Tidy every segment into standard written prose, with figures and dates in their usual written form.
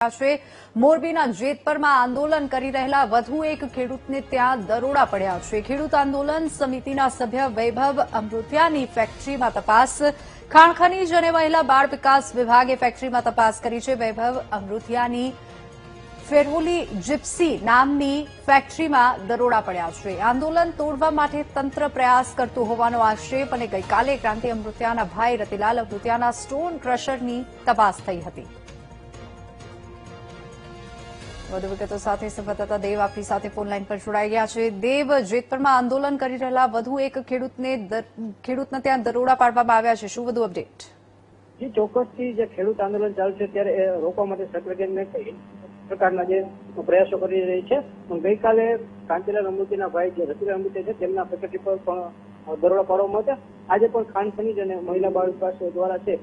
છે મોરબીના જેતપરમાં આંદોલન કરી રહેલા વધુ એક ખેડૂતને ત્યાં દરોડા પડ્યા છે। ખેડૂત આંદોલન સમિતિના સભ્ય વૈભવ અમૃતિયાની ફેક્ટરીમાં તપાસ। ખાણ ખનીજ અને મહિલા બાળ વિકાસ વિભાગે ફેક્ટરીમાં તપાસ કરી છે। વૈભવ અમૃતિયાની ફેરોલી જીપ્સી નામની ફેક્ટરીમાં દરોડા પડ્યા છે। આંદોલન તોડવા માટે તંત્ર પ્રયાસ કરતું હોવાનો આક્ષેપ અને ગઈકાલે ક્રાંતિ અમૃતિયાના ભાઈ રતિલાલ અમૃતિયાના સ્ટોન ક્રશરની તપાસ થઈ હતી। વધુ વિગતો સાથે સંવાદદાતા દેવ આપણી સાથે ફોનલાઈન પર જોડાઈ ગયા છે। દેવ, જેતપરમાં આંદોલન કરી રહેલા વધુ એક ખેડૂતને ત્યાં દરોડા પાડવામાં આવ્યા છે, શું વધુ અપડેટ? જી, ચોક્કસથી જે ખેડૂત આંદોલન ચાલુ છે ત્યારે એ રોકવા માટે સરકાર પ્રકારના જે પ્રયાસો કરી રહી છે। ગઈકાલે કાંતિલાલ અમૃતિના ભાઈ જે રતિલાલ અમૃતિ છે તેમના ફેક્ટરી પર પણ દરોડા પાડવામાં આવ્યા। આજે પણ ખાણ ખનીજ અને મહિલા બાળ વિકાસ દ્વારા છે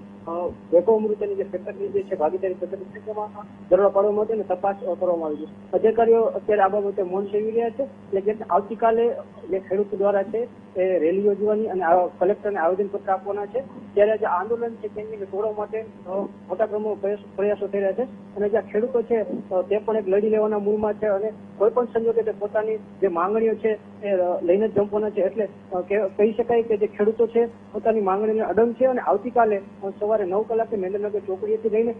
વૈભવ અમૃતિયાની જે ફેક્ટરી જે છે ભાગીદારી ફેક્ટરી છે તેમાં દરોડા પાડવામાં આવ્યા અને તપાસ કરવામાં આવી છે। અધિકારીઓ અત્યારે આ બાબતે મૌન સેવી રહ્યા છે, એટલે કે આવતીકાલે જે ખેડૂત દ્વારા છે એ રેલી યોજવાની અને કલેક્ટરને આવેદનપત્ર આપવાના છે। ત્યારે જે આંદોલન છે તેને તોડવા માટે મોટા પ્રમાણમાં પ્રયાસો થઈ રહ્યા છે અને જે ખેડૂતો છે તે પણ એક લડી લેવાના મૂડમાં છે અને કોઈ પણ સંજોગે તે પોતાની જે માંગણીઓ છે એ લઈને જ જંપવાના છે। એટલે કહી શકાય કે જે ખેડૂતો છે પોતાની માંગણીને અડંગ છે અને આવતીકાલે સવારે 9 કલાકે મહેન્દ્રનગર ચોકડીએથી લઈને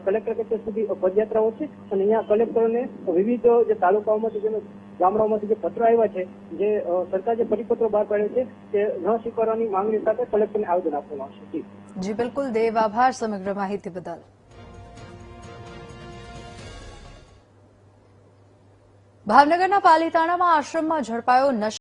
કલેક્ટર કચેરી સુધી પદયાત્રાઓ છે અને અહીંયા કલેક્ટરોને વિવિધ જે તાલુકાઓમાંથી જે ગામડાઓમાંથી જે પત્રો આવ્યા છે, જે સરકાર જે પરિપત્રો બહાર પાડ્યો છે તે ન સ્વીકારવાની માંગણી સાથે કલેક્ટરને આવેદન આપવામાં આવશે। જી બિલકુલ દેવ, આભાર સમગ્ર માહિતી બદલ। ભાવનગરના પાલીતાણામાં આશ્રમમાં ઝડપાયો નશા